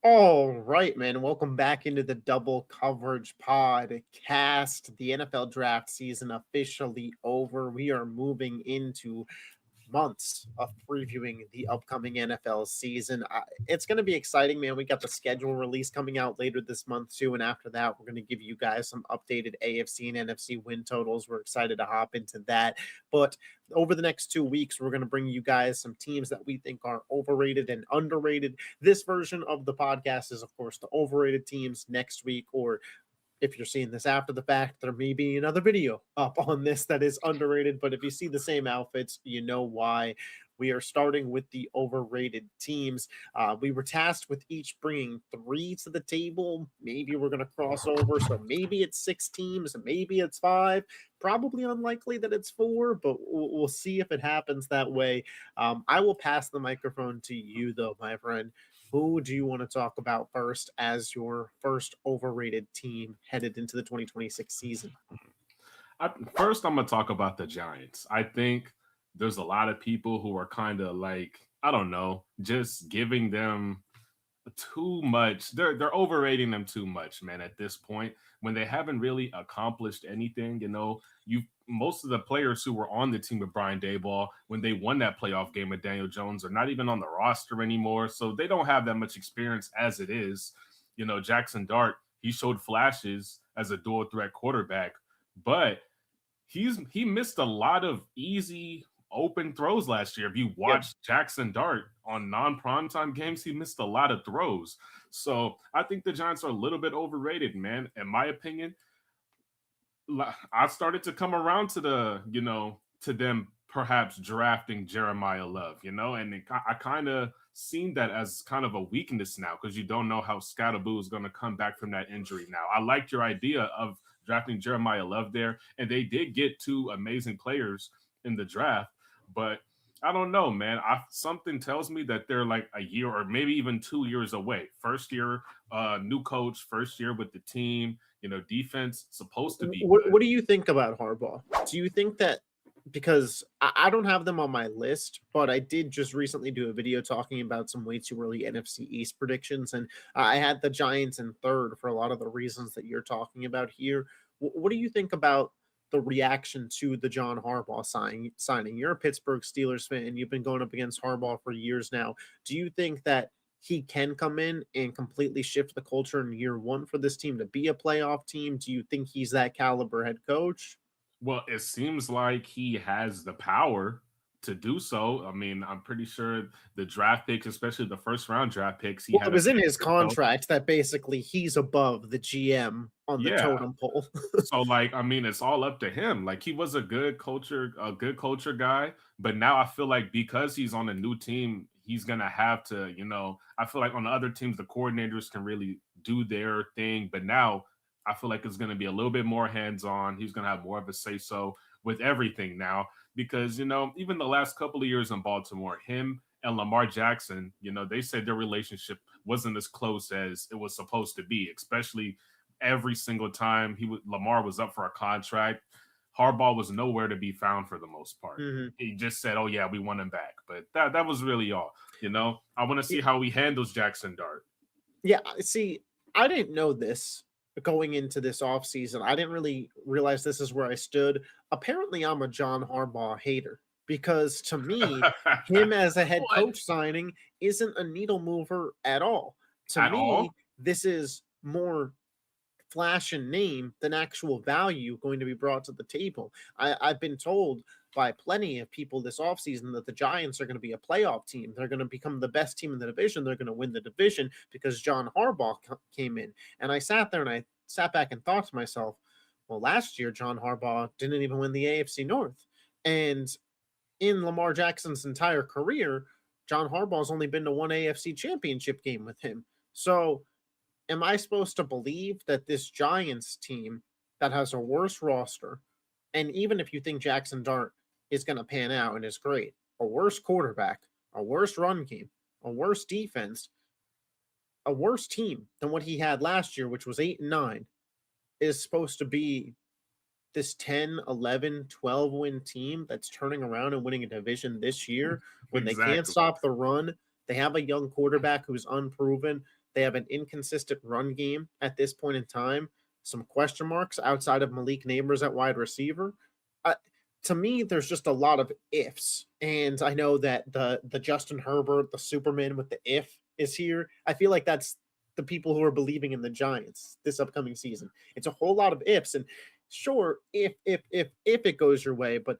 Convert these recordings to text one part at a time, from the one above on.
All right, man. Welcome back into the Double Coverage Podcast. The NFL draft season officially over. We are moving into months of previewing the upcoming NFL season. It's going to be exciting, man. We got the schedule release coming out later this month, too. And after that, we're going to give you guys some updated AFC and NFC win totals. We're excited to hop into that. But over the next 2 weeks, we're going to bring you guys some teams that we think are overrated and underrated. This version of the podcast is, of course, the overrated teams. Next week, or if you're seeing this after the fact, there may be another video up on this that is underrated. But if you see the same outfits, you know why. We are starting with the overrated teams. We were tasked with each bringing 3 to the table. Maybe we're going to cross over. So maybe it's 6 teams, maybe it's 5. Probably unlikely that it's 4, but we'll see if it happens that way. I will pass the microphone to you, though, my friend. Who do you want to talk about first as your first overrated team headed into the 2026 season? First, I'm going to talk about the Giants. I think there's a lot of people who are kind of like, I don't know, just giving them too much. They're overrating them too much, man, at this point, when they haven't really accomplished anything. Most of the players who were on the team with Brian Daboll when they won that playoff game with Daniel Jones are not even on the roster anymore. So they don't have that much experience as it is. Jackson Dart, he showed flashes as a dual threat quarterback, but he missed a lot of easy open throws last year. If you watched Jackson Dart on non-primetime games, he missed a lot of throws. So I think the Giants are a little bit overrated, man. In my opinion, I started to come around to to them perhaps drafting Jeremiah Love, and I kind of seen that as kind of a weakness now, because you don't know how Scatterboo is going to come back from that injury now. I liked your idea of drafting Jeremiah Love there, and they did get 2 amazing players in the draft, but I don't know, man. Something tells me that they're like a year or maybe even 2 years away. First year, new coach, first year with the team, defense supposed to be good. What do you think about Harbaugh? Do you think that, because I don't have them on my list, but I did just recently do a video talking about some way too early NFC East predictions, and I had the Giants in 3rd for a lot of the reasons that you're talking about here. What do you think about the reaction to the John Harbaugh signing? You're a Pittsburgh Steelers fan, and you've been going up against Harbaugh for years now. Do you think that he can come in and completely shift the culture in year 1 for this team to be a playoff team? Do you think he's that caliber head coach? Well, it seems like he has the power to do so. I mean, I'm pretty sure the draft picks, especially the first round draft picks, It was in his contract that basically he's above the GM on the totem pole. So, it's all up to him. Like, he was a good culture guy, but now I feel like because he's on a new team, he's gonna have to, I feel like on the other teams, the coordinators can really do their thing, but now I feel like it's going to be a little bit more hands-on. He's going to have more of a say-so with everything now because, even the last couple of years in Baltimore, him and Lamar Jackson, they said their relationship wasn't as close as it was supposed to be, especially every single time Lamar was up for a contract. Harbaugh was nowhere to be found for the most part. Mm-hmm. He just said, oh, yeah, we want him back. But that was really all. I want to see how he handles Jackson Dart. Yeah, see, I didn't know this going into this offseason. I didn't really realize this is where I stood. Apparently, I'm a John Harbaugh hater because to me, him as a head coach signing isn't a needle mover at all. To me, this is more flash and name than actual value going to be brought to the table. I've been told by plenty of people this offseason that the Giants are going to be a playoff team. They're going to become the best team in the division. They're going to win the division because John Harbaugh came in. And I sat there and I sat back and thought to myself, well, last year, John Harbaugh didn't even win the AFC North. And in Lamar Jackson's entire career, John Harbaugh's only been to one AFC championship game with him. So am I supposed to believe that this Giants team that has a worse roster, and even if you think Jackson Dart is going to pan out and is great, a worse quarterback, a worse run game, a worse defense, a worse team than what he had last year, which was 8-9, is supposed to be this 10, 11, 12 win team that's turning around and winning a division this year when they can't stop the run? They have a young quarterback who's unproven. They have an inconsistent run game at this point in time, some question marks outside of Malik Neighbors at wide receiver. Uh, to me, there's just a lot of ifs, and I know that the Justin Herbert, the Superman with the if is here. I feel like that's the people who are believing in the Giants this upcoming season. It's a whole lot of ifs, and sure, if it goes your way, but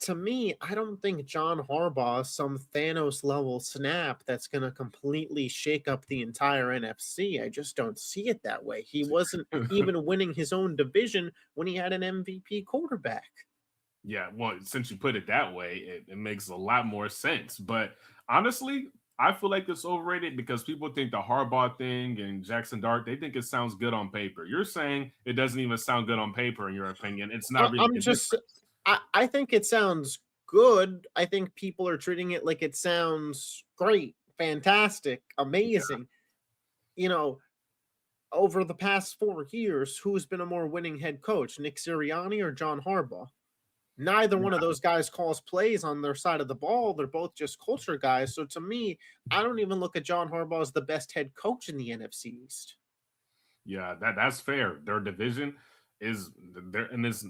to me, I don't think John Harbaugh is some Thanos level snap that's going to completely shake up the entire NFC. I just don't see it that way. He wasn't even winning his own division when he had an MVP quarterback. Yeah, well, since you put it that way, it makes a lot more sense. But honestly, I feel like it's overrated because people think the Harbaugh thing and Jackson Dart, they think it sounds good on paper. You're saying it doesn't even sound good on paper, in your opinion. It's not really I'm a just, difference. I think it sounds good. I think people are treating it like it sounds great, fantastic, amazing. You know, over the past 4 years, who's been a more winning head coach, Nick Sirianni or John Harbaugh? Neither one of those guys calls plays on their side of the ball. They're both just culture guys. So to me, I don't even look at John Harbaugh as the best head coach in the NFC East. Yeah, that's fair. Their division is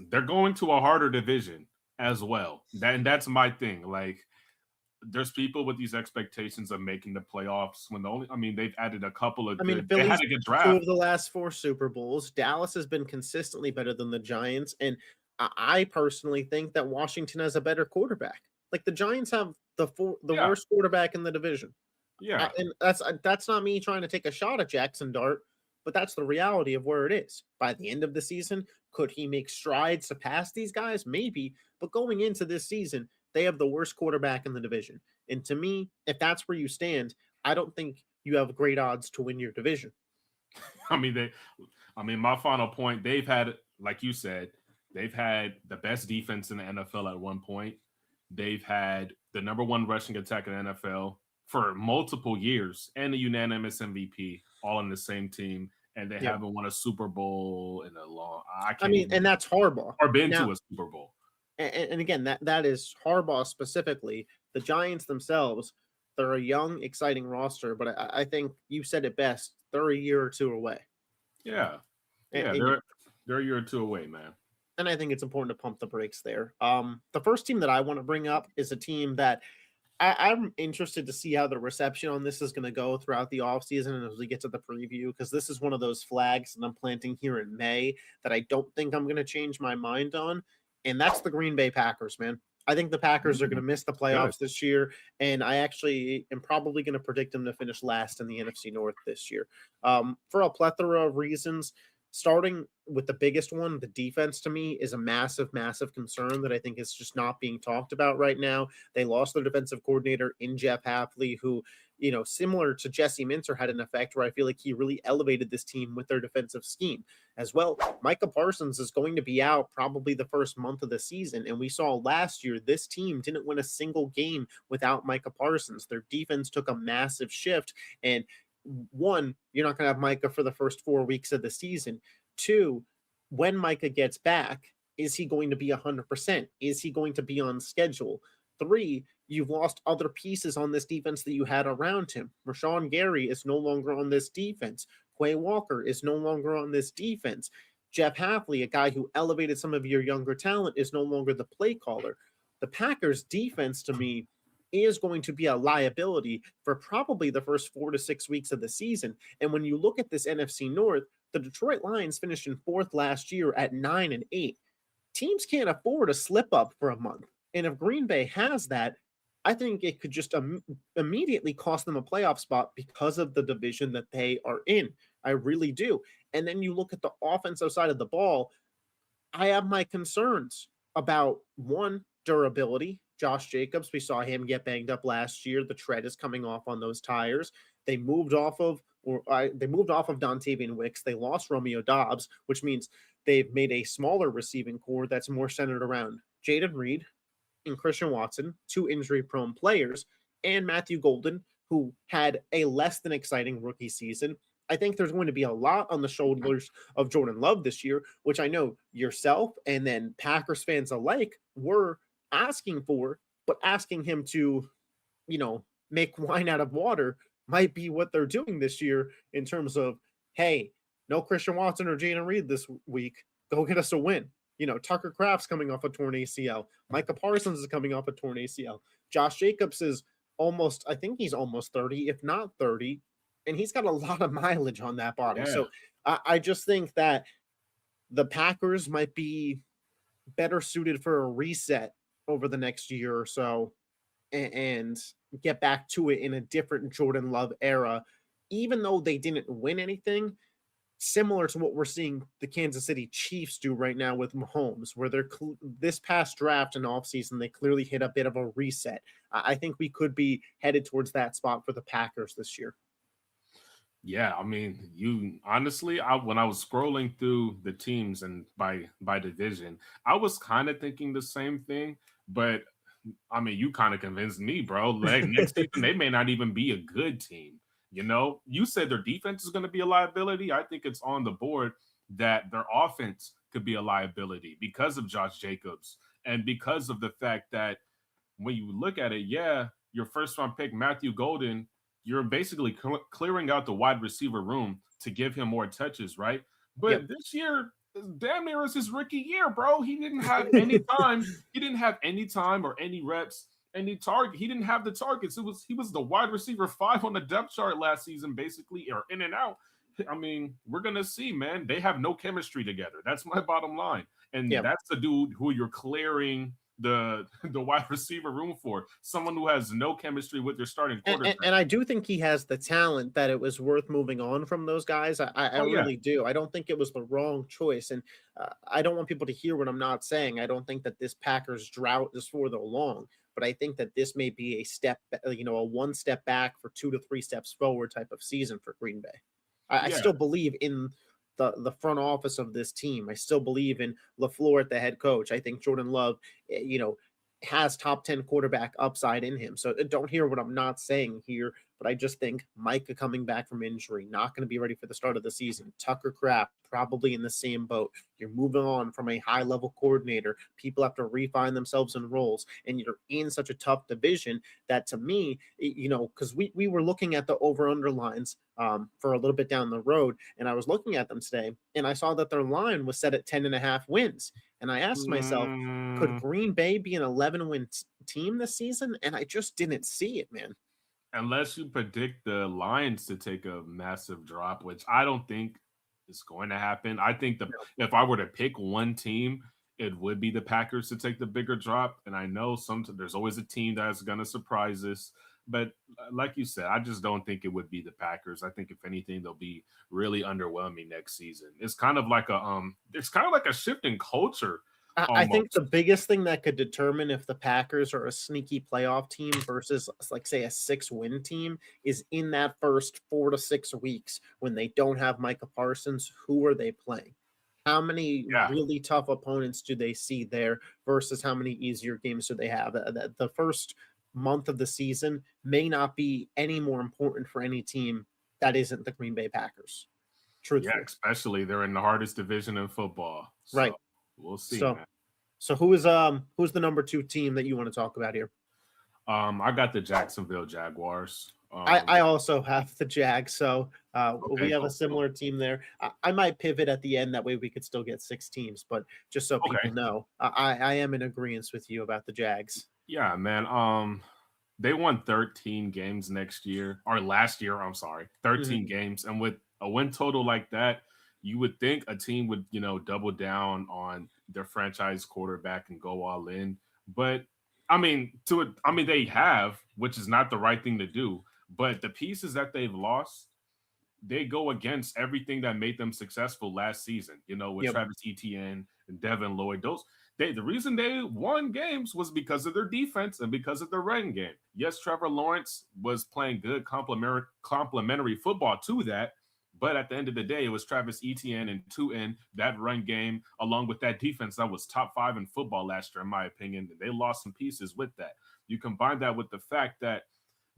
they're going to a harder division as well. And that's my thing. Like, there's people with these expectations of making the playoffs when they've added a couple of good. They Philly's had a good two draft. of the last 4 Super Bowls. Dallas has been consistently better than the Giants, and I personally think that Washington has a better quarterback. Like the Giants have the Yeah, worst quarterback in the division. yeah. And that's not me trying to take a shot at Jackson Dart, but that's the reality of where it is. By the end of the season, could he make strides to pass these guys? Maybe, but going into this season, they have the worst quarterback in the division. And to me, if that's where you stand, I don't think you have great odds to win your division. My final point, they've had, like you said, they've had the best defense in the NFL at one point. They've had the number one rushing attack in the NFL for multiple years and a unanimous MVP all on the same team. And they haven't won a Super Bowl in a long, and that's Harbaugh. Or been to a Super Bowl. And again, that is Harbaugh specifically. The Giants themselves, they're a young, exciting roster, but I think you said it best. They're a year or two away. Yeah. Yeah, they're a year or two away, man. And I think it's important to pump the brakes there. The first team that I want to bring up is a team that I'm interested to see how the reception on this is going to go throughout the offseason and as we get to the preview, because this is one of those flags that I'm planting here in May that I don't think I'm going to change my mind on, and that's the Green Bay Packers, man. I think the Packers are going to miss the playoffs this year, and I actually am probably going to predict them to finish last in the NFC North this year for a plethora of reasons. Starting with the biggest one, the defense to me is a massive, massive concern that I think is just not being talked about right now. They lost their defensive coordinator in Jeff Hafley, who, similar to Jesse Minter, had an effect where I feel like he really elevated this team with their defensive scheme as well. Micah Parsons is going to be out probably the first month of the season. And we saw last year, this team didn't win a single game without Micah Parsons. Their defense took a massive shift, and one, you're not going to have Micah for the first 4 weeks of the season. Two, when Micah gets back, is he going to be 100%? Is he going to be on schedule? Three, you've lost other pieces on this defense that you had around him. Rashawn Gary is no longer on this defense. Quay Walker is no longer on this defense. Jeff Hafley, a guy who elevated some of your younger talent, is no longer the play caller. The Packers defense, to me, is going to be a liability for probably the first 4 to 6 weeks of the season. And when you look at this NFC North, the Detroit Lions finished in fourth last year at 9-8. Teams can't afford a slip up for a month. And if Green Bay has that, I think it could just immediately cost them a playoff spot because of the division that they are in. I really do. And then you look at the offensive side of the ball, I have my concerns about, one, durability. Josh Jacobs, we saw him get banged up last year. The tread is coming off on those tires. They moved off of Dontavian Wicks. They lost Romeo Doubs, which means they've made a smaller receiving core that's more centered around Jaden Reed and Christian Watson, two injury-prone players, and Matthew Golden, who had a less than exciting rookie season. I think there's going to be a lot on the shoulders of Jordan Love this year, which I know yourself and then Packers fans alike were asking for, but asking him to, make wine out of water might be what they're doing this year in terms of, hey, no Christian Watson or Jaden Reed this week. Go get us a win. Tucker Kraft's coming off a torn ACL. Micah Parsons is coming off a torn ACL. Josh Jacobs is I think he's almost 30, if not 30, and he's got a lot of mileage on that body. Yeah. So I just think that the Packers might be better suited for a reset over the next year or so and get back to it in a different Jordan Love era, even though they didn't win anything, similar to what we're seeing the Kansas City Chiefs do right now with Mahomes, where they're this past draft and offseason, they clearly hit a bit of a reset. I think we could be headed towards that spot for the Packers this year. Yeah, I mean, you honestly, when I was scrolling through the teams and by division, I was kind of thinking the same thing, but I mean, you kind of convinced me, bro. Like next season, they may not even be a good team. You said their defense is going to be a liability. I think it's on the board that their offense could be a liability because of Josh Jacobs and because of the fact that when you look at it, yeah, your first round pick, Matthew Golden, you're basically clearing out the wide receiver room to give him more touches, right? But this year, damn near is his rookie year, bro. He didn't have any time. He didn't have any time or any reps, any target. He didn't have the targets. He was the wide receiver 5 on the depth chart last season, basically, or in and out. I mean, we're gonna see, man. They have no chemistry together. That's my bottom line. And that's the dude who you're clearing the wide receiver room for, someone who has no chemistry with your starting quarterback. And I do think he has the talent that it was worth moving on from those guys. I really do. I don't think it was the wrong choice. And I don't want people to hear what I'm not saying. I don't think that this Packers drought is for the long, but I think that this may be a step, a 1 step back for 2 to 3 steps forward type of season for Green Bay. I still believe in the front office of this team. I still believe in LaFleur at the head coach. I think Jordan Love, has top 10 quarterback upside in him. So don't hear what I'm not saying here, but I just think Micah coming back from injury, not going to be ready for the start of the season. Tucker Kraft probably in the same boat. You're moving on from a high level coordinator. People have to refine themselves in roles, and you're in such a tough division that, to me, because we were looking at the over under lines for a little bit down the road, and I was looking at them today, and I saw that their line was set at 10.5 wins. And I asked myself, could Green Bay be an 11-win team this season? And I just didn't see it, man. Unless you predict the Lions to take a massive drop, which I don't think is going to happen. I think if I were to pick one team, it would be the Packers to take the bigger drop. And I know there's always a team that's going to surprise us. But like you said, I just don't think it would be the Packers. I think if anything, they'll be really underwhelming next season. It's kind of like a shift in culture. I think the biggest thing that could determine if the Packers are a sneaky playoff team versus, like, say, a 6-win team is in that first 4 to 6 weeks when they don't have Micah Parsons. Who are they playing? How many really tough opponents do they see there versus how many easier games do they have? The first month of the season may not be any more important for any team that isn't the Green Bay Packers. Truthfully. Yeah, especially they're in the hardest division in football. So right. We'll see. So who's the number 2 team that you want to talk about here? I got the Jacksonville Jaguars. I also have the Jags, so we have a similar team there. I might pivot at the end, that way we could still get 6 teams, but just so people know, I am in agreement with you about the Jags. Yeah, man. They won 13 games last year. I'm sorry, 13 games, and with a win total like that, you would think a team would, double down on their franchise quarterback and go all in. But they have, which is not the right thing to do. But the pieces that they've lost, they go against everything that made them successful last season. With Travis Etienne and Devin Lloyd, the reason they won games was because of their defense and because of their running game. Yes, Trevor Lawrence was playing good complementary football to that, but at the end of the day, it was Travis Etienne and that run game, along with that defense that was top 5 in football last year, in my opinion. They lost some pieces with that. You combine that with the fact that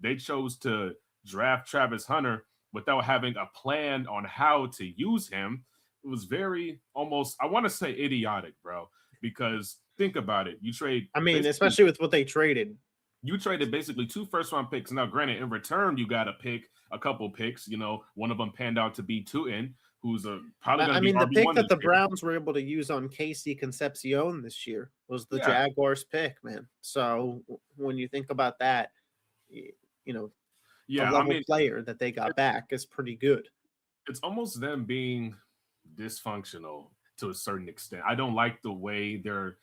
they chose to draft Travis Hunter without having a plan on how to use him. It was very almost, I want to say, idiotic, bro. Because think about it. You trade. Especially with what they traded. You traded basically 2 first-round picks. Now, granted, in return, you got to pick a couple picks. You know, one of them panned out to be Tutin, who's probably going I to be mean, the pick RB1 that this the year. Browns were able to use on Casey Concepcion this year was the Yeah, Jaguars pick, man. So when you think about that, you know, the yeah. I level mean, player that they got back is pretty good. it's almost them being dysfunctional to a certain extent. I don't like the way they're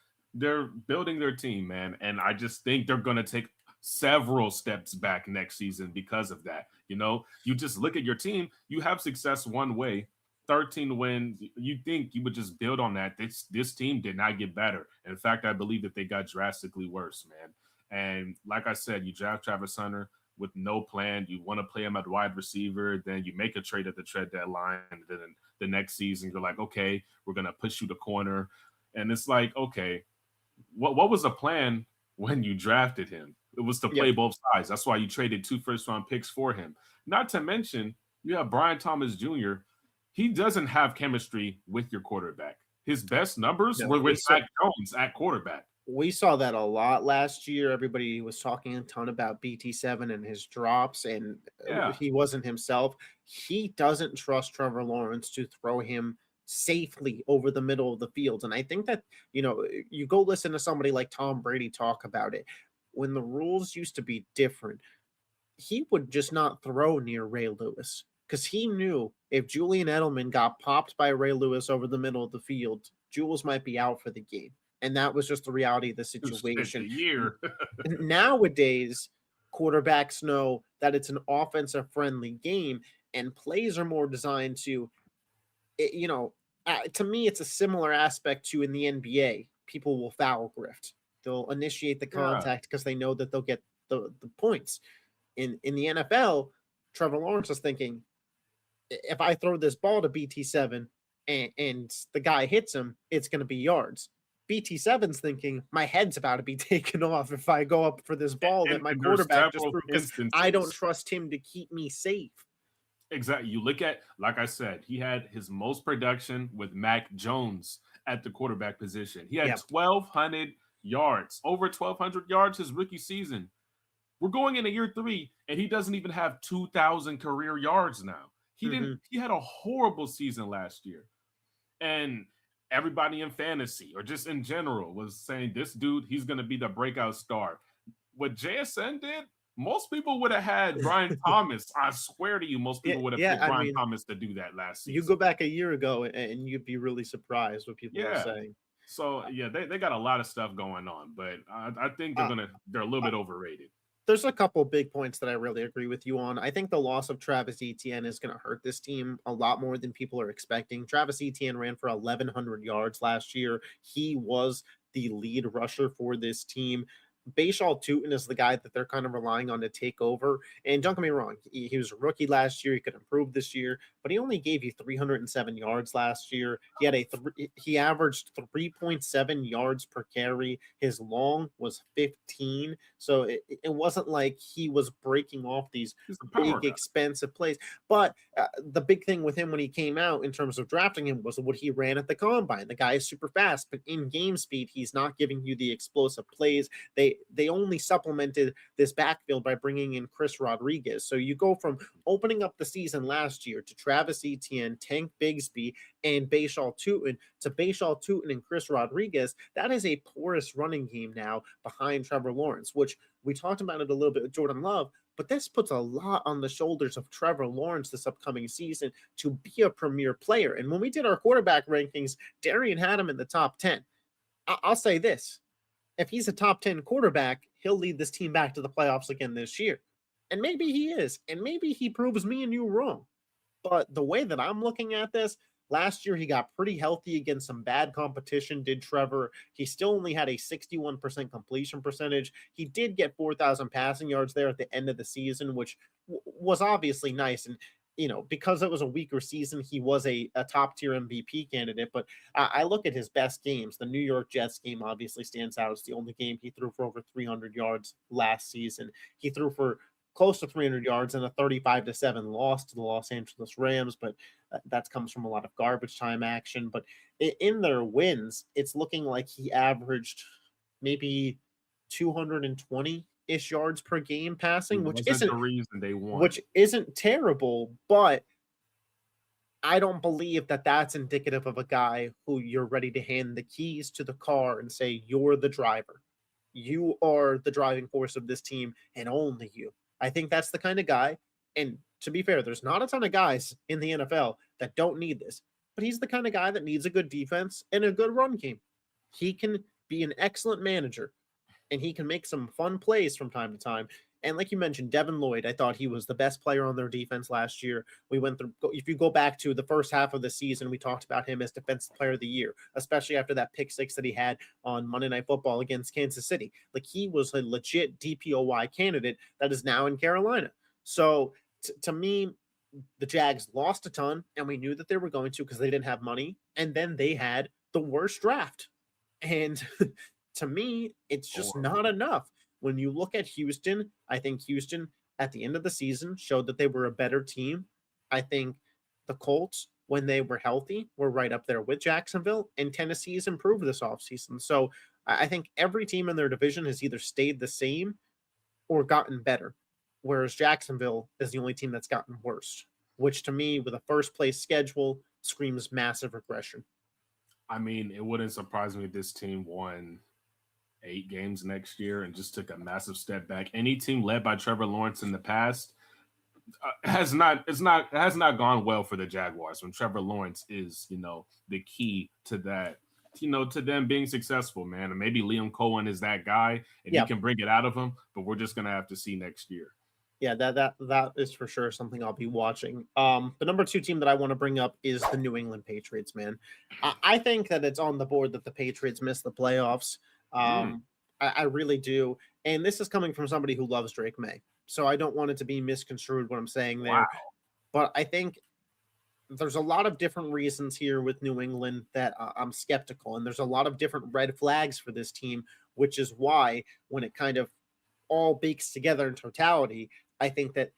building their team, man, and I just think they're going to take several steps back next season because of that. You know, you just look at your team, you have success one way, 13 wins. You think you would just build on that. This team did not get better. In fact, I believe that they got drastically worse, man. And like I said, you draft Travis Hunter with no plan. You want to play him at wide receiver, then you make a trade at the trade deadline, and then the next season you're like, okay, we're gonna push you to corner, and it's like, okay, what was the plan when you drafted him? It was to play Yep. both sides. That's why you traded 2 first-round picks for him. Not to mention, you have Brian Thomas Jr. He doesn't have chemistry with your quarterback. His best numbers No, were with Zach Jones at quarterback. we saw that a lot last year. Everybody was talking a ton about BT7 and his drops, and Yeah. he wasn't himself. He doesn't trust Trevor Lawrence to throw him safely over the middle of the field. And I think that, you go listen to somebody like Tom Brady talk about it. When the rules used to be different, he would just not throw near Ray Lewis because he knew if Julian Edelman got popped by Ray Lewis over the middle of the field, Jules might be out for the game. And that was just the reality of the situation. The year. Nowadays, quarterbacks know that it's an offensive friendly game and plays are more designed to, to me, it's a similar aspect to in the NBA. People will foul grift. They'll initiate the Yeah. contact because they know that they'll get the points. In the NFL, Trevor Lawrence is thinking, if I throw this ball to BT7 and the guy hits him, it's going to be yards. BT7's thinking, my head's about to be taken off if I go up for this ball that my quarterback just threw because I don't trust him to keep me safe. Exactly. You look at, like I said, he had his most production with Mac Jones at the quarterback position. He had 1,200 yards, over 1,200 yards his rookie season. We're going into year 3, and he doesn't even have 2,000 career yards now. He didn't. He had a horrible season last year, and everybody in fantasy or just in general was saying this dude, he's going to be the breakout star. What JSN did, most people would have had Brian Thomas. I swear to you, most people would have picked Brian Thomas to do that last season. You go back a year ago, and you'd be really surprised what people are saying. So yeah, they got a lot of stuff going on, but I think they're a little bit overrated. There's a couple big points that I really agree with you on. I think the loss of Travis Etienne is going to hurt this team a lot more than people are expecting. Travis Etienne ran for 1,100 yards last year. He was the lead rusher for this team. Bashal Tutin is the guy that they're kind of relying on to take over. And don't get me wrong, he was a rookie last year. He could improve this year, but he only gave you 307 yards last year. He averaged 3.7 yards per carry. His long was 15. So it wasn't like he was breaking off these big, expensive plays. But the big thing with him when he came out in terms of drafting him was what he ran at the combine. The guy is super fast, but in game speed, he's not giving you the explosive plays. They only supplemented this backfield by bringing in Chris Rodriguez. So you go from opening up the season last year to Travis Etienne, Tank Bigsby, and Bashal Tutin to Bashal Tutin and Chris Rodriguez. That is a porous running game now behind Trevor Lawrence, which we talked about it a little bit with Jordan Love, but this puts a lot on the shoulders of Trevor Lawrence this upcoming season to be a premier player. And when we did our quarterback rankings, Darian had him in the top 10. I'll say this. If he's a top 10 quarterback, he'll lead this team back to the playoffs again this year. And maybe he is. And maybe he proves me and you wrong. But the way that I'm looking at this, last year he got pretty healthy against some bad competition, did Trevor. He still only had a 61% completion percentage. He did get 4,000 passing yards there at the end of the season, which was obviously nice. And because it was a weaker season, he was a top tier MVP candidate. But I look at his best games. The New York Jets game obviously stands out. It's the only game he threw for over 300 yards last season. He threw for close to 300 yards in a 35-7 loss to the Los Angeles Rams, but that comes from a lot of garbage time action. But in their wins, it's looking like he averaged maybe 220 ish yards per game passing, It wasn't the reason they won. which isn't terrible, but I don't believe that that's indicative of a guy who you're ready to hand the keys to the car and say, "You're the driver. You are the driving force of this team and only you." I think that's the kind of guy. And to be fair, there's not a ton of guys in the NFL that don't need this, but he's the kind of guy that needs a good defense and a good run game. He can be an excellent manager and he can make some fun plays from time to time. And like you mentioned, Devin Lloyd, I thought he was the best player on their defense last year. We went through, if you go back to the first half of the season, we talked about him as Defensive Player of the Year, especially after that pick six that he had on Monday Night Football against Kansas City. Like he was a legit DPOY candidate that is now in Carolina. So to me, the Jags lost a ton, and we knew that they were going to because they didn't have money. And then they had the worst draft. And to me, it's just not enough. When you look at Houston, I think Houston at the end of the season showed that they were a better team. I think the Colts, when they were healthy, were right up there with Jacksonville, and Tennessee's improved this offseason. So I think every team in their division has either stayed the same or gotten better, whereas Jacksonville is the only team that's gotten worse, which to me, with a first place schedule, screams massive regression. I mean, it wouldn't surprise me if this team won 8 games next year and just took a massive step back. Any team led by Trevor Lawrence in the past has not gone well for the Jaguars when Trevor Lawrence is, the key to that, to them being successful, man. And maybe Liam Cohen is that guy and he can bring it out of him, but we're just going to have to see next year. Yeah, that is for sure something I'll be watching. The number 2 team that I want to bring up is the New England Patriots, man. I think that it's on the board that the Patriots missed the playoffs. I really do. And this is coming from somebody who loves Drake May. So I don't want it to be misconstrued what I'm saying there. Wow. But I think there's a lot of different reasons here with New England that I'm skeptical. And there's a lot of different red flags for this team, which is why when it kind of all bakes together in totality, I think that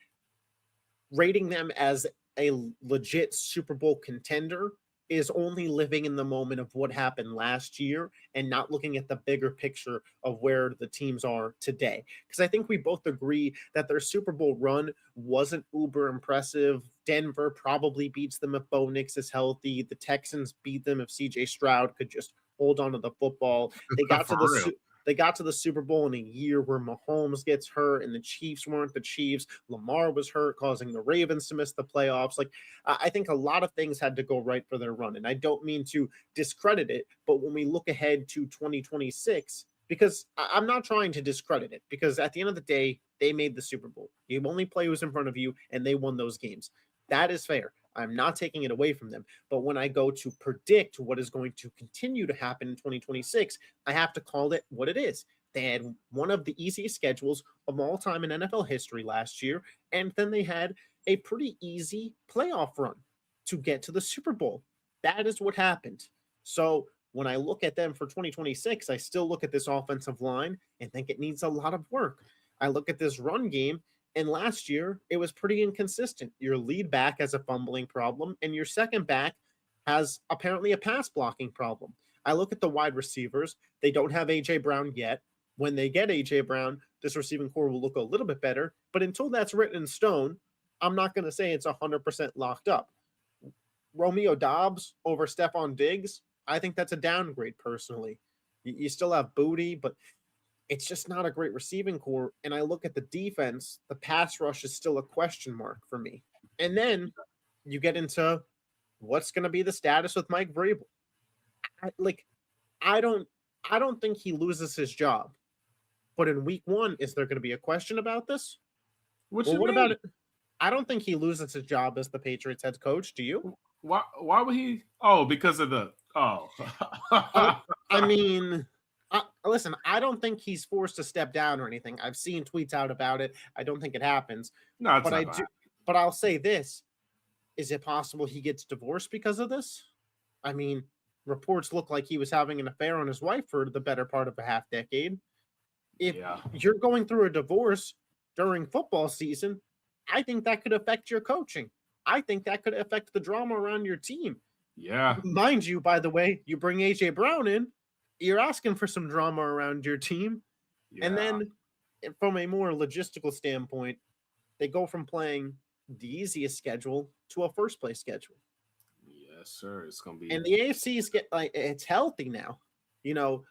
rating them as a legit Super Bowl contender is only living in the moment of what happened last year and not looking at the bigger picture of where the teams are today. Because I think we both agree that their Super Bowl run wasn't uber impressive. Denver probably beats them if Bo Nix is healthy. The Texans beat them if CJ Stroud could just hold on to the football. They got to the Super Bowl in a year where Mahomes gets hurt and the Chiefs weren't the Chiefs. Lamar was hurt, causing the Ravens to miss the playoffs. Like, I think a lot of things had to go right for their run. And I don't mean to discredit it, but when we look ahead to 2026, because I'm not trying to discredit it, because at the end of the day, they made the Super Bowl. You only play who's in front of you, and they won those games. That is fair. I'm not taking it away from them. But when I go to predict what is going to continue to happen in 2026, I have to call it what it is. They had one of the easiest schedules of all time in NFL history last year, and then they had a pretty easy playoff run to get to the Super Bowl. That is what happened. So when I look at them for 2026, I still look at this offensive line and think it needs a lot of work. I look at this run game, and last year, it was pretty inconsistent. Your lead back has a fumbling problem, and your second back has apparently a pass blocking problem. I look at the wide receivers. They don't have A.J. Brown yet. When they get A.J. Brown, this receiving core will look a little bit better. But until that's written in stone, I'm not going to say it's 100% locked up. Romeo Doubs over Stephon Diggs, I think that's a downgrade personally. You still have Booty, but it's just not a great receiving core. And I look at the defense, the pass rush is still a question mark for me. And then you get into what's going to be the status with Mike Vrabel. I don't think he loses his job. But in week 1, is there going to be a question about this? What about it? I don't think he loses his job as the Patriots head coach. Do you? Why would he? Oh, because of the I mean, listen, I don't think he's forced to step down or anything. I've seen tweets out about it. I don't think it happens. No, but I do. But I'll say this: is it possible he gets divorced because of this? I mean, reports look like he was having an affair on his wife for the better part of a half decade. If you're going through a divorce during football season, I think that could affect your coaching. I think that could affect the drama around your team. Yeah. Mind you, by the way, you bring A.J. Brown in, you're asking for some drama around your team. Yeah. And then from a more logistical standpoint, they go from playing the easiest schedule to a first place schedule. Yes, sir. It's gonna And be. the AFC is it's healthy now. You know,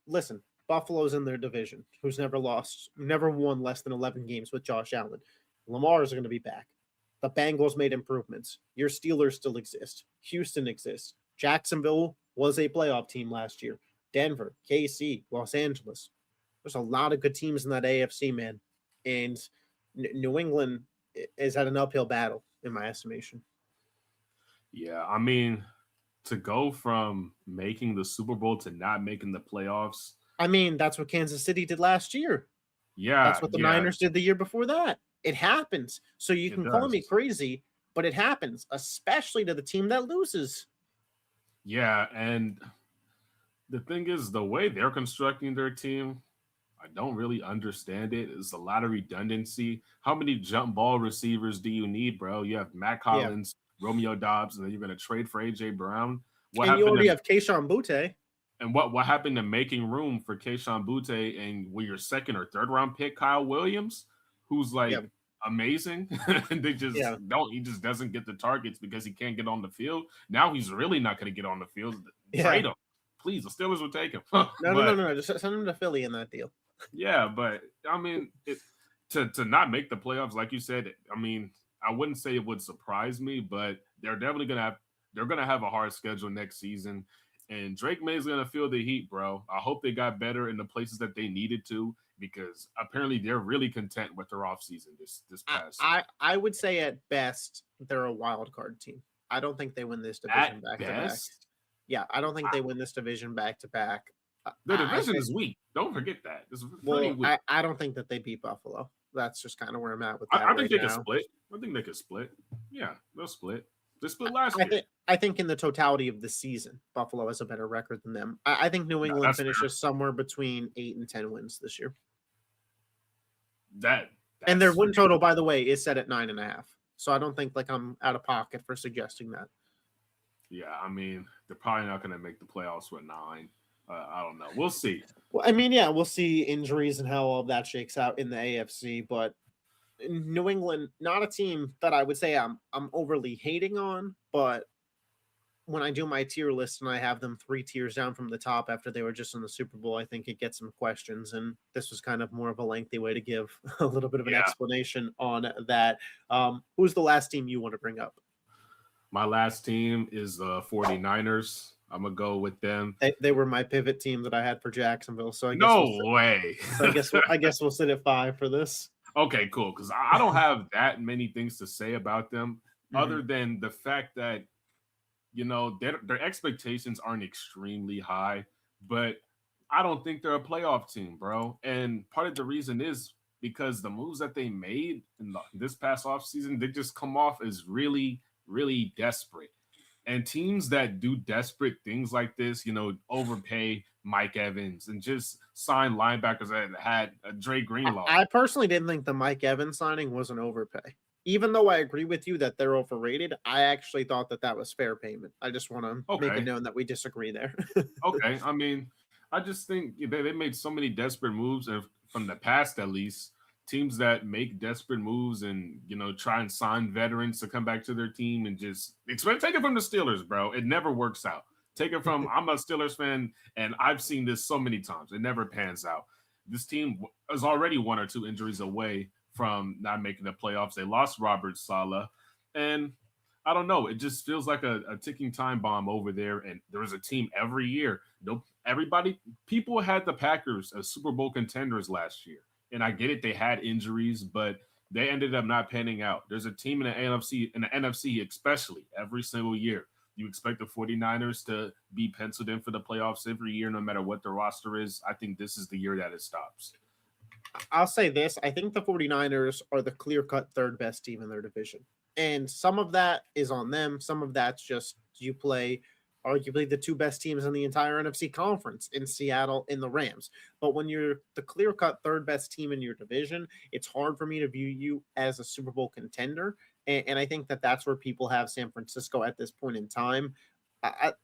listen, Buffalo's in their division, who's never won less than 11 games with Josh Allen. Lamar is going to be back. The Bengals made improvements. Your Steelers still exist. Houston exists. Jacksonville was a playoff team last year. Denver, KC, Los Angeles. There's a lot of good teams in that AFC, man. And New England is at an uphill battle, in my estimation. Yeah, I mean, to go from making the Super Bowl to not making the playoffs. I mean, that's what Kansas City did last year. Yeah, That's what the yeah, Niners did the year before that. It happens. So you it can call me does. crazy, but it happens, especially to the team that loses. Yeah, and the thing is, the way they're constructing their team, I don't really understand it. It's a lot of redundancy. How many jump ball receivers do you need, bro? You have Matt Yeah. Collins, Romeo Dobbs, and then you're going to trade for AJ Brown. What And you happened already to have Kayshon Boutte. and what happened to making room for Kayshon Boutte and with your second or third round pick, Kyle Williams, who's like Yeah. amazing, and they just Yeah. don't. He just doesn't get the targets because he can't get on the field. Now he's really not going to get on the field. Yeah. Trade him, please. The Steelers will take him. No. Just send him to Philly in that deal. Yeah, but I mean, to not make the playoffs, like you said, I mean, I wouldn't say it would surprise me, but they're definitely gonna have a hard schedule next season. And Drake May's gonna feel the heat, bro. I hope they got better in the places that they needed to, because apparently they're really content with their offseason this past. I would say at best they're a wild card team. I don't think they win this division back to back. Yeah, I don't think they win this division back to back. The division is weak. Don't forget that. It's Well, weak. I don't think that they beat Buffalo. That's just kind of where I'm at with that. I think they can split. I think they could split. Yeah, they'll split. They split last year. I think in the totality of the season, Buffalo has a better record than them. I think New England finishes somewhere between 8 and 10 wins this year. And their win total, by the way, is set at 9.5. So I don't think like I'm out of pocket for suggesting that. Yeah, I mean, they're probably not going to make the playoffs with 9. I don't know. We'll see. Well, I mean, yeah, we'll see injuries and how all of that shakes out in the AFC. But New England, not a team that I would say I'm overly hating on. But when I do my tier list and I have them 3 tiers down from the top after they were just in the Super Bowl, I think it gets some questions. And this was kind of more of a lengthy way to give a little bit of an explanation on that. Who's the last team you want to bring up? My last team is the 49ers. I'm going to go with them. They were my pivot team that I had for Jacksonville. So I guess no way. So I guess we'll sit at 5 for this. Okay, cool. Because I don't have that many things to say about them other than the fact that, you know, their expectations aren't extremely high, but I don't think they're a playoff team, bro. And part of the reason is because the moves that they made in this past offseason, they just come off as really, really desperate. And teams that do desperate things like this, you know, overpay Mike Evans and just sign linebackers that had Dre Greenlaw. I personally didn't think the Mike Evans signing was an overpay. Even though I agree with you that they're overrated, I actually thought that was fair payment. I just want to make it known that we disagree there. Okay. I mean, I just think they made so many desperate moves, and from the past at least, teams that make desperate moves and, you know, try and sign veterans to come back to their team and just take it from the Steelers, bro. It never works out. Take it from, I'm a Steelers fan, and I've seen this so many times. It never pans out. This team is already 1 or 2 injuries away from not making the playoffs. They lost Robert Saleh, and I don't know. It just feels like a ticking time bomb over there. And there was a team every year. People had the Packers as Super Bowl contenders last year. And I get it, they had injuries, but they ended up not panning out. There's a team in the NFC especially, every single year. You expect the 49ers to be penciled in for the playoffs every year, no matter what the roster is. I think this is the year that it stops. I'll say this. I think the 49ers are the clear-cut 3rd best team in their division. And some of that is on them. Some of that's just you play arguably the 2 best teams in the entire NFC conference in Seattle and the Rams. But when you're the clear-cut 3rd best team in your division, it's hard for me to view you as a Super Bowl contender. And I think that that's where people have San Francisco at this point in time.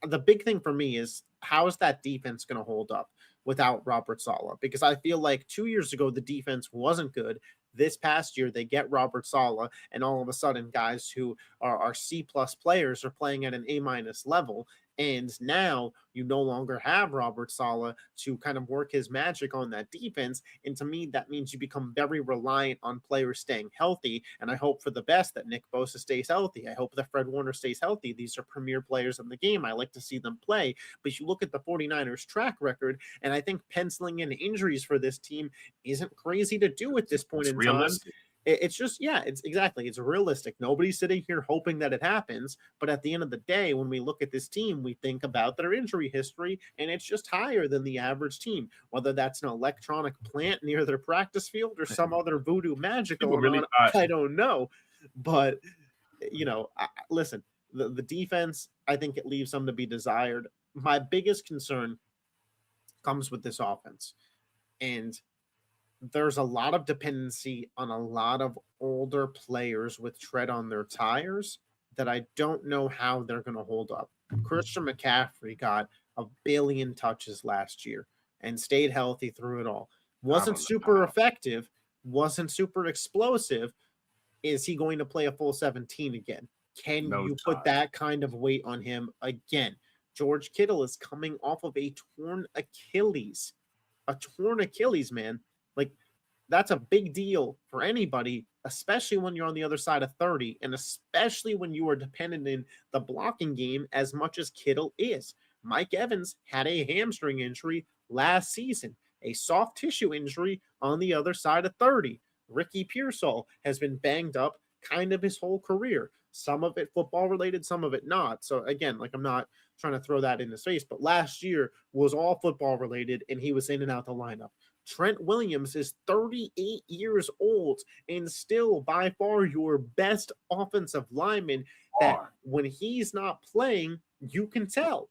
The big thing for me is how is that defense going to hold up? without Robert Saleh, because I feel like 2 years ago the defense wasn't good. This past year they get Robert Saleh, and all of a sudden guys who are C plus players are playing at an A minus level. And now you no longer have Robert Saleh to kind of work his magic on that defense. And to me, that means you become very reliant on players staying healthy. And I hope for the best that Nick Bosa stays healthy. I hope that Fred Warner stays healthy. These are premier players in the game. I like to see them play. But you look at the 49ers track record, and I think penciling in injuries for this team isn't crazy to do at this point It's in time. realistic. It's just, yeah, it's exactly, it's realistic. Nobody's sitting here hoping that it happens, but at the end of the day, when we look at this team, we think about their injury history, and it's just higher than the average team. Whether that's an electronic plant near their practice field or some other voodoo magic People going really on, thought, I don't know. But listen, the defense, I think it leaves some to be desired. My biggest concern comes with this offense, and there's a lot of dependency on a lot of older players with tread on their tires that I don't know how they're going to hold up. Christian McCaffrey got a billion touches last year and stayed healthy through it all. I Wasn't don't know super how. effective, wasn't super explosive. Is he going to play a full 17 again? Can No you put shot. that kind of weight on him again? George Kittle is coming off of a torn Achilles. A torn Achilles, man. Like, that's a big deal for anybody, especially when you're on the other side of 30, and especially when you are dependent in the blocking game as much as Kittle is. Mike Evans had a hamstring injury last season, a soft tissue injury on the other side of 30. Ricky Pearsall has been banged up kind of his whole career. Some of it football related, some of it not. So again, like, I'm not trying to throw that in his face, but last year was all football related, and he was in and out the lineup. Trent Williams is 38 years old and still by far your best offensive lineman, that when he's not playing, you can tell.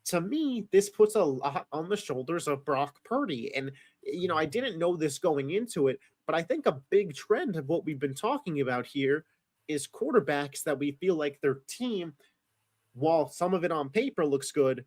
To me, this puts a lot on the shoulders of Brock Purdy. And, I didn't know this going into it, but I think a big trend of what we've been talking about here is quarterbacks that we feel like their team, while some of it on paper looks good,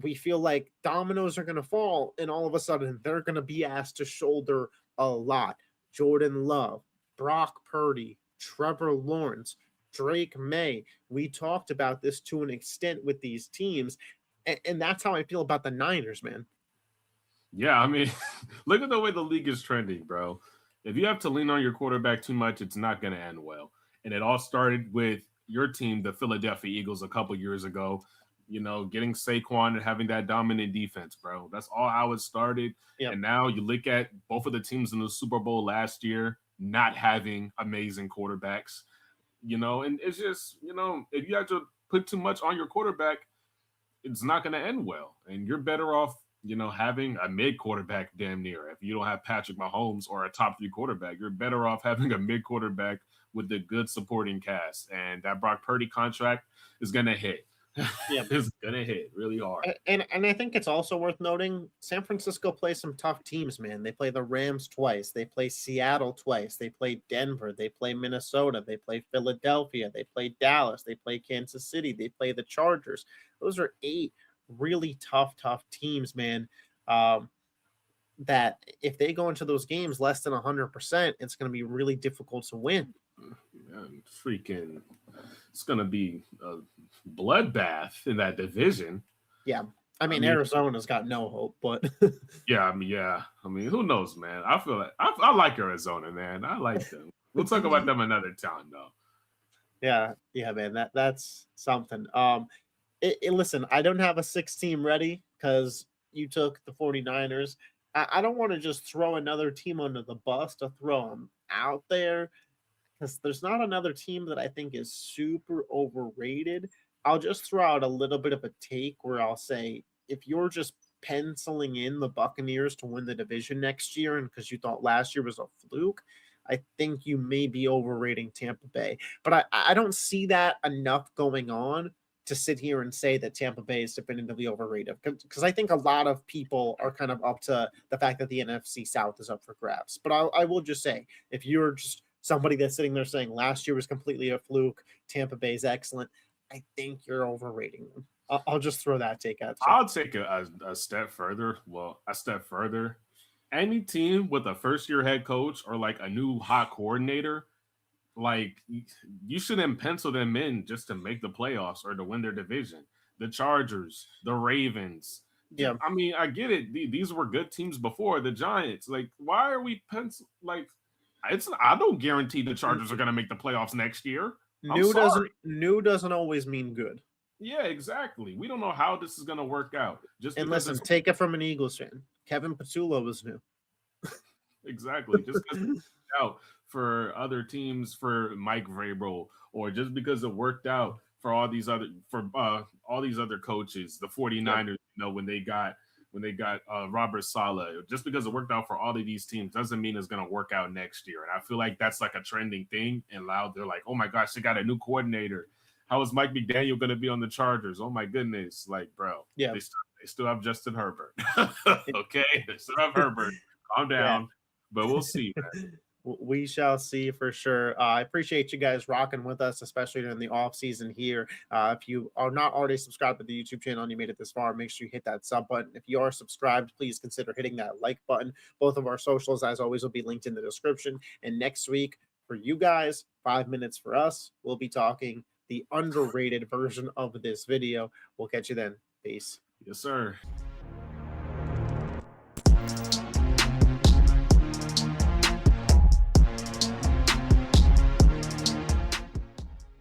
we feel like dominoes are going to fall, and all of a sudden they're going to be asked to shoulder a lot. Jordan Love, Brock Purdy, Trevor Lawrence, Drake May. We talked about this to an extent with these teams, and that's how I feel about the Niners, man. Yeah, I mean, look at the way the league is trending, bro. If you have to lean on your quarterback too much, it's not going to end well. And it all started with your team, the Philadelphia Eagles, a couple years ago. Getting Saquon and having that dominant defense, bro. That's all how it started. Yep. And now you look at both of the teams in the Super Bowl last year not having amazing quarterbacks. And it's just, if you have to put too much on your quarterback, it's not going to end well. And you're better off, having a mid quarterback damn near. If you don't have Patrick Mahomes or a top 3 quarterback, you're better off having a mid quarterback with a good supporting cast. And that Brock Purdy contract is going to hit. Yeah, it's gonna hit really hard. And I think it's also worth noting San Francisco plays some tough teams, man. They play the Rams twice, they play Seattle twice, they play Denver, they play Minnesota, they play Philadelphia, they play Dallas, they play Kansas City, they play the Chargers. Those are 8 really tough teams, man. That if they go into those games less than 100%, it's going to be really difficult to win. Man, freaking, it's going to be a bloodbath in that division. Yeah. I mean, Arizona's got no hope, but yeah. I mean, who knows, man? I feel like I like Arizona, man. I like them. We'll talk about them another time, though. Yeah, man. That's something. Listen, I don't have a 6 team ready because you took the 49ers. I don't want to just throw another team under the bus to throw them out there, because there's not another team that I think is super overrated. I'll just throw out a little bit of a take where I'll say, if you're just penciling in the Buccaneers to win the division next year, and because you thought last year was a fluke, I think you may be overrating Tampa Bay. But I don't see that enough going on to sit here and say that Tampa Bay is definitively overrated, because I think a lot of people are kind of up to the fact that the NFC South is up for grabs. But I will just say, if you're just somebody that's sitting there saying last year was completely a fluke, Tampa Bay is excellent, I think you're overrating them. I'll just throw that take at you. I'll take a step further. Well, a step further. Any team with a first-year head coach or like a new hot coordinator, like you shouldn't pencil them in just to make the playoffs or to win their division. The Chargers, the Ravens. Yeah. I mean, I get it. These were good teams before the Giants. Like, why are we pencil? Like, I don't guarantee the Chargers are going to make the playoffs next year. New doesn't always mean good. Yeah, exactly. We don't know how this is going to work out. And listen, take it from an Eagles fan. Kevin Patullo was new. Exactly. Just because it worked out for other teams, for Mike Vrabel, or just because it worked out for all these other coaches, the 49ers, when they got Robert Saleh, just because it worked out for all of these teams doesn't mean it's going to work out next year. And I feel like that's like a trending thing. And loud, they're like, oh my gosh, they got a new coordinator. How is Mike McDaniel going to be on the Chargers? Oh my goodness. Like, bro, yeah, they still have Justin Herbert. Okay. They still have Herbert. Calm down. Yeah. But we'll see, man. We shall see for sure. I appreciate you guys rocking with us, especially during the off season here. If you are not already subscribed to the YouTube channel and you made it this far, make sure you hit that sub button. If you are subscribed, please consider hitting that like button. Both of our socials, as always, will be linked in the description. And next week, for you guys, 5 minutes for us, we'll be talking the underrated version of this video. We'll catch you then. Peace. Yes, sir.